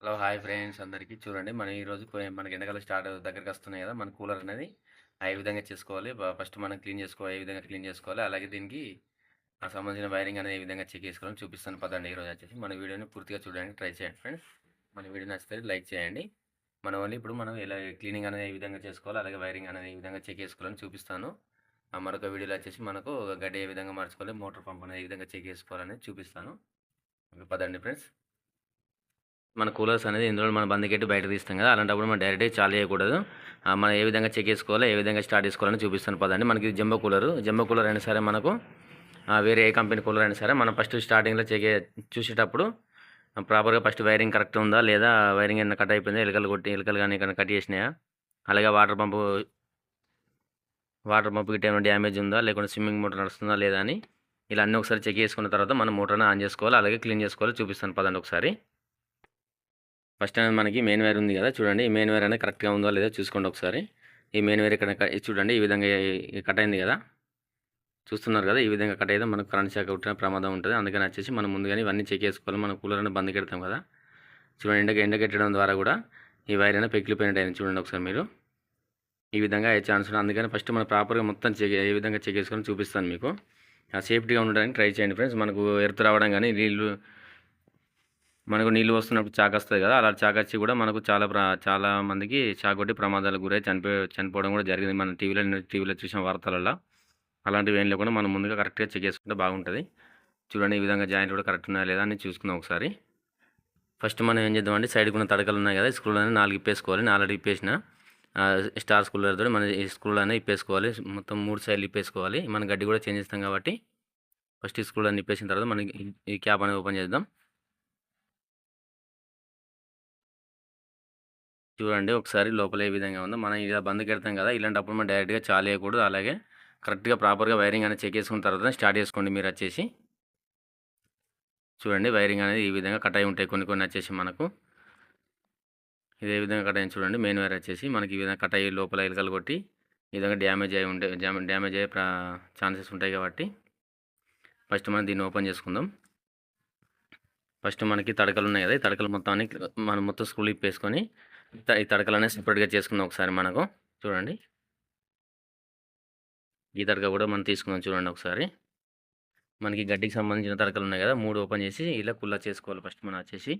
Hello! Hi friends అందరికీ. చూడండి మనం ఈరోజు మనకి ఎండాకాలం స్టార్ట్ దగ్గరికి వస్తున్నాయి కదా! మన కూలర్ అనేది ఏ విధంగా చేసుకోవాలి? ఫస్ట్ మనం ఏ విధంగా క్లీన్ చేసుకోవాలి? అలాగే దీనికి సంబంధించిన వైరింగ్ అనేది ఏ విధంగా చెక్ చేసుకోవాలని చూపిస్తాను పదండి. ఈరోజు వచ్చేసి మన వీడియోని పూర్తిగా చూడడానికి ట్రై చేయండి ఫ్రెండ్స్. మన వీడియో నచ్చితే లైక్ చేయండి. మనం ఎలా క్లీనింగ్ అనేది ఏ విధంగా చేసుకోవాలి? అలాగే వైరింగ్ అనేది ఏ విధంగా చెక్ చేసుకోవాలని చూపిస్తాను. మరొక వీడియోలో వచ్చేసి మనకు గడ్డి ఏ విధంగా మార్చుకోవాలి? మోటార్ పంప్ అనేది ఏ విధంగా చెక్ చేసుకోవాలనేది చూపిస్తాను. పదండి ఫ్రెండ్స్. మన కూలర్స్ అనేది ఇందులో మనం బంద్‌కెట్టి బయట తీస్తాం కదా! అలాంటప్పుడు మనం డైరెక్ట్‌గా చాలు చేయకూడదు. మనం ఏ విధంగా చెక్ చేసుకోవాలో, ఏ విధంగా స్టార్ట్ చేసుకోవాలని చూపిస్తాను పదండి. మనకి ఇది జంబో కూలరు. జంబో కూలర్ అయినా సరే మనకు వేరే ఏ కంపెనీ కూలర్ అయినా సరే మనం ఫస్ట్ స్టార్టింగ్‌లో చూసేటప్పుడు ప్రాపర్‌గా ఫస్ట్ వైరింగ్ కరెక్ట్ ఉందా? లేదా వైరింగ్ ఏమైనా కట్ అయిపోయిందా? ఎలకలు గాని ఏమైనా కట్ చేసినాయా? అలాగే వాటర్ పంప్ గిట్ట ఏమైనా డ్యామేజ్ ఉందా? లేకుంటే స్విమ్మింగ్ మోటార్ నడుస్తుందా? లేదా అని ఇలా అన్నీ ఒకసారి చెక్ చేసుకున్న తర్వాత మనం మోటార్‌ని ఆన్ చేసుకోవాలి. అలాగే క్లీన్ చేసుకోవాలి. చూపిస్తాను పదండి ఒకసారి. ఫస్ట్ అనేది మనకి మెయిన్ వైర్ ఉంది కదా! చూడండి. ఈ మెయిన్ వైర్ అనేది కరెక్ట్‌గా ఉందో లేదో చూసుకోండి ఒకసారి. ఈ మెయిన్ వైర్ ఇక్కడ ఇది చూడండి. ఈ విధంగా కట్ అయింది కదా! చూస్తున్నారు కదా! ఈ విధంగా కట్ అయితే మనకు కరెంట్ షాక్ కొట్టిన ప్రమాదం ఉంటది. అందుకని వచ్చేసి మనం ముందుగానే ఇవన్నీ చెక్ చేసుకోవాలి. మనం కూలర్ అనేది బంద్‌కెడతాం కదా! చూడండి ఎండకెట్టడం ద్వారా కూడా ఈ వైర్ అనేది పెగిలిపోయినట్టయింది చూడండి ఒకసారి మీరు. ఈ విధంగా అయ్యే ఛాన్స్ ఉంది. అందుకని ఫస్ట్ మనం ప్రాపర్‌గా మొత్తం ఏ విధంగా చెక్ చేసుకోవాలో చూపిస్తాను మీకు. సేఫ్టీగా ఉండడానికి ట్రై చేయండి ఫ్రెండ్స్. మనకు ఎర్త్ రావడం గాని మనకు నీళ్ళు వస్తున్నప్పుడు చాకొస్తది కదా! అలా చాకొచ్చి కూడా మనకు చాలా మందికి షాక్ కొట్టి ప్రమాదాలకు గురై చనిపోవడం కూడా జరిగింది. మనం టీవీలో చూసిన వార్తలల్ల. అలాంటివి ఏం లేకుండా మనం ముందుగా కరెక్ట్‌గా చెక్ చేసుకుంటే బాగుంటది. చూడండి ఈ విధంగా జాయింట్ కూడా కరెక్ట్ ఉన్నాయా లేదా అని చూసుకుందాం ఒకసారి. ఫస్ట్ మనం ఏం చేద్దామంటే సైడ్‌కున్న తడకలు ఉన్నాయి కదా! ఈ స్క్రూలన్నీ 4 ఇప్పేసుకోవాలి. నేను ఆల్రెడీ ఇప్పేసిన. స్టార్ స్క్రూలర్‌తోటి మనం ఈ స్క్రూలన్నీ ఇప్పేసుకోవాలి. మొత్తం 3 సైడ్‌లు ఇప్పేసుకోవాలి. మనం గడ్డి కూడా చేంజ్ చేస్తాం కాబట్టి ఫస్ట్ ఈ స్క్రూలన్నీ ఇప్పేసిన తర్వాత మనం ఈ క్యాప్ అనేది ఓపెన్ చేద్దాం. చూడండి ఒకసారి లోపల ఏ విధంగా ఉందో. మనం ఇలా బంద్‌కెడతాం కదా! ఇలాంటప్పుడు మనం డైరెక్ట్‌గా చాలేయకూడదు. అలాగే కరెక్ట్‌గా ప్రాపర్‌గా వైరింగ్ అనేది చెక్ చేసుకున్న తర్వాతనే స్టార్ట్ చేసుకోండి మీరచ్చేసి. చూడండి వైరింగ్ అనేది ఈ విధంగా కట్ అయి ఉంటాయి కొన్ని కొన్ని వచ్చేసి మనకు. ఇదే విధంగా కట్ అయింది చూడండి. మెయిన్ వైర్ వచ్చేసి మనకి ఈ విధంగా కట్ అయ్యి లోపల ఎలకలు కొట్టి ఈ విధంగా డ్యామేజ్ అయ్యే ఛాన్సెస్ ఉంటాయి కాబట్టి ఫస్ట్ మనం దీన్ని ఓపెన్ చేసుకుందాం. ఫస్ట్ మనకి తడకలు ఉన్నాయి కదా! ఈ తడకలు మొత్తాన్ని మనం మొత్తం స్క్రూలు ఇప్పేసుకొని ఈ తడకలన్నీ సెపరేట్‌గా చేసుకుందాం ఒకసారి మనకు. చూడండి. ఈ తడక కూడా మనం తీసుకుందాం చూడండి ఒకసారి. మనకి గడ్డికి సంబంధించిన తడకలు ఉన్నాయి కదా! 3 ఓపెన్ చేసి ఇలా కుల్లా చేసుకోవాలి ఫస్ట్ మనం వచ్చేసి.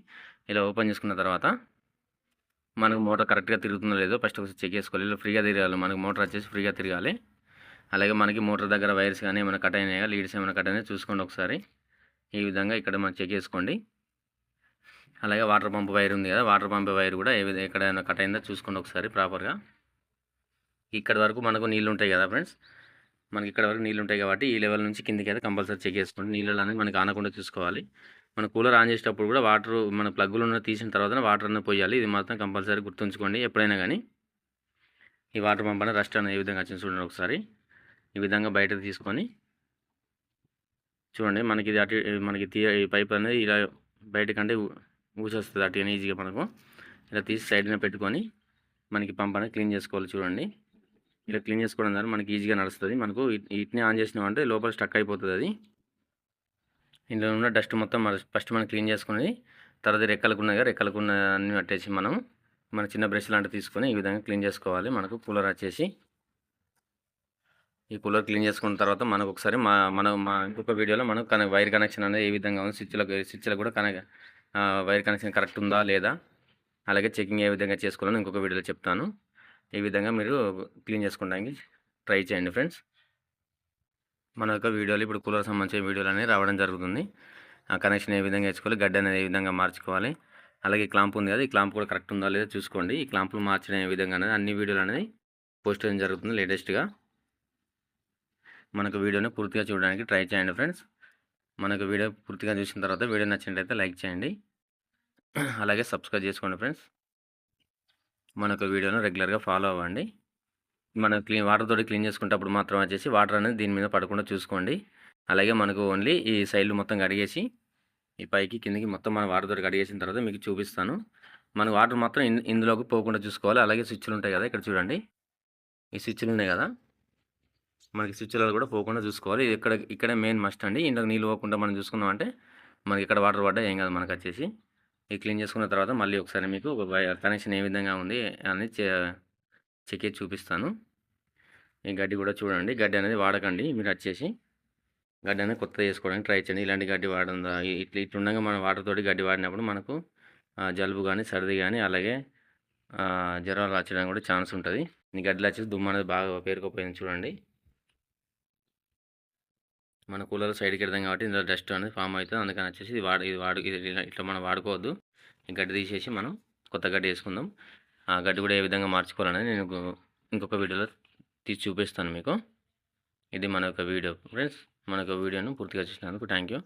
ఇలా ఓపెన్ చేసుకున్న తర్వాత మనకు మోటార్ కరెక్ట్‌గా తిరుగుతుందో లేదో ఫస్ట్ ఒకసారి చెక్ చేసుకోవాలి. ఇలా ఫ్రీగా తిరగాలి. మనకు మోటార్ వచ్చేసి ఫ్రీగా తిరగాలి. అలాగే మనకి మోటార్ దగ్గర వైర్స్ గానీ ఏమైనా కట్ అయినాయా? లీడ్స్ ఏమైనా కట్ అయినాయా? చూసుకోండి ఒకసారి. ఈ విధంగా ఇక్కడ మనం చెక్ చేసుకోండి. అలాగే వాటర్ పంప్ వైర్ ఉంది కదా! వాటర్ పంప్ వైర్ కూడా ఎక్కడైనా కట్ అయిందా చూసుకోండి ఒకసారి ప్రాపర్‌గా. ఇక్కడి వరకు మనకు నీళ్లు ఉంటాయి కదా ఫ్రెండ్స్. మనకి ఇక్కడ వరకు నీళ్లు ఉంటాయి కాబట్టి ఈ లెవెల్ నుంచి కిందకైతే కంపల్సరీ చెక్ చేసుకోండి. నీళ్ళు అనేది మనకి ఆనకుండా చూసుకోవాలి. మన కూలర్ ఆన్ చేసేటప్పుడు కూడా మన ప్లగ్గులు తీసిన తర్వాతనే వాటర్ అనేది పోయాలి. ఇది మాత్రం కంపల్సరీ గుర్తుంచుకోండి ఎప్పుడైనా గానీ. ఈ వాటర్ పంప్ అనేది రస్ట్ అనేది ఏ విధంగా వచ్చిందో చూడండి ఒకసారి. ఈ విధంగా బయటకు తీసుకొని చూడండి మనకి ఇది అటు మనకి ఈ పైప్ అనేది ఇలా బయటకంటే ఊసొస్తది అటుగాని ఈజీగా మనకు. ఇలా తీసి సైడ్‌న పెట్టుకొని మనకి పంప్ అనేది క్లీన్ చేసుకోవాలి చూడండి. ఇలా క్లీన్ చేసుకోవడం ద్వారా మనకి ఈజీగా నడుస్తది. మనకు వీటిని ఆన్ చేసినామంటే లోపల స్టక్ అయిపోతదది. ఇందులో ఉన్న డస్ట్ మొత్తం ఫస్ట్ మనం క్లీన్ చేసుకొని తర్వాత రెక్కలకున్నాయి కదా! రెక్కలకున్న అన్నీ పట్టేసి మన చిన్న బ్రష్ లాంటివి తీసుకొని ఈ విధంగా క్లీన్ చేసుకోవాలి. మనకు కూలర్ వచ్చేసి ఈ కూలర్ క్లీన్ చేసుకున్న తర్వాత మనకు ఒకసారి మా ఇంకొక వీడియోలో మనం వైర్ కనెక్షన్ అనేది ఏ విధంగా ఉంది స్విచ్‌లకు కూడా వైర్ కనెక్షన్ కరెక్ట్ ఉందా లేదా అలాగే చెకింగ్ ఏ విధంగా చేసుకోవాలని ఇంకొక వీడియోలో చెప్తాను. ఈ విధంగా మీరు క్లీన్ చేసుకోవడానికి ట్రై చేయండి ఫ్రెండ్స్. మన యొక్క వీడియోలో ఇప్పుడు కూలర్ సంబంధించిన వీడియోలు అనేవి రావడం జరుగుతుంది. ఆ కనెక్షన్ ఏ విధంగా వేసుకోవాలి, గడ్డ అనేది ఏ విధంగా మార్చుకోవాలి, అలాగే క్లాంప్ ఉంది కదా! ఈ క్లాంప్ కూడా కరెక్ట్ ఉందా లేదా చూసుకోండి. ఈ క్లాంపులు మార్చడం ఏ విధంగా అనేది అన్ని వీడియోలు అనేది పోస్ట్ చేయడం జరుగుతుంది లేటెస్ట్‌గా. మనకు వీడియోని పూర్తిగా చూడడానికి ట్రై చేయండి ఫ్రెండ్స్. మనకు వీడియో పూర్తిగా చూసిన తర్వాత వీడియో నచ్చినట్లయితే లైక్ చేయండి. అలాగే సబ్స్క్రైబ్ చేసుకోండి ఫ్రెండ్స్. మనకు వీడియోను రెగ్యులర్‌గా ఫాలో అవ్వండి. మనం వాటర్ తోటి క్లీన్ చేసుకునేటప్పుడు మాత్రం వచ్చేసి వాటర్ అనేది దీని మీద పడకుండా చూసుకోండి. అలాగే మనకు ఓన్లీ ఈ సైడ్‌లు మొత్తం కడిగేసి ఈ పైకి కిందకి మొత్తం మనం వాటర్ తోటి కడిగేసిన తర్వాత మీకు చూపిస్తాను. మన వాటర్ మాత్రం ఇందులోకి పోకుండా చూసుకోవాలి. అలాగే స్విచ్‌లు ఉంటాయి కదా! ఇక్కడ చూడండి. ఈ స్విచ్‌లు ఉన్నాయి కదా! మనకి స్విచ్‌లలో కూడా పోకుండా చూసుకోవాలి. ఇక్కడే మెయిన్ మస్ట్ అండి. ఇందులోకి నీళ్ళు పోకుండా మనం చూసుకున్నామంటే మనకి ఇక్కడ వాటర్ పడ్డా ఏం కాదు మనకొచ్చేసి. ఇది క్లీన్ చేసుకున్న తర్వాత మళ్ళీ ఒకసారి మీకు కనెక్షన్ ఏ విధంగా ఉంది అని చెక్ చేసి చూపిస్తాను. ఈ గడ్డి కూడా చూడండి. గడ్డి అనేది వాడకండి. మీరు వచ్చేసి గడ్డి అనేది కొత్తది చేసుకోవడానికి ట్రై చేయండి. ఇలాంటి గడ్డి వాడడం ఇట్లుండగా మనం వాటర్ తోటి గడ్డి వాడినప్పుడు మనకు జలుబు కానీ, సర్ది కానీ, అలాగే జ్వరాలు వచ్చడానికి కూడా ఛాన్స్ ఉంటుంది. ఈ గడ్డిలో వచ్చేసి దుమ్ము అనేది బాగా పేరుకుపోయింది చూడండి. మన కూలర్ సైడ్కి వెళ్తాం కాబట్టి ఇందులో డస్ట్ అనేది ఫామ్ అవుతుంది. అందుకని వచ్చేసి ఇది ఇట్లా మనం వాడుకోవద్దు. ఈ గడ్డి తీసేసి మనం కొత్త గడ్డి వేసుకుందాం. ఆ గడ్డి కూడా ఏ విధంగా మార్చుకోవాలనేది నేను ఇంకొక వీడియోలో తీసి చూపిస్తాను మీకు. ఇది మన యొక్క వీడియో ఫ్రెండ్స్. మన యొక్క వీడియోను పూర్తిగా చూసినందుకు థ్యాంక్ యూ.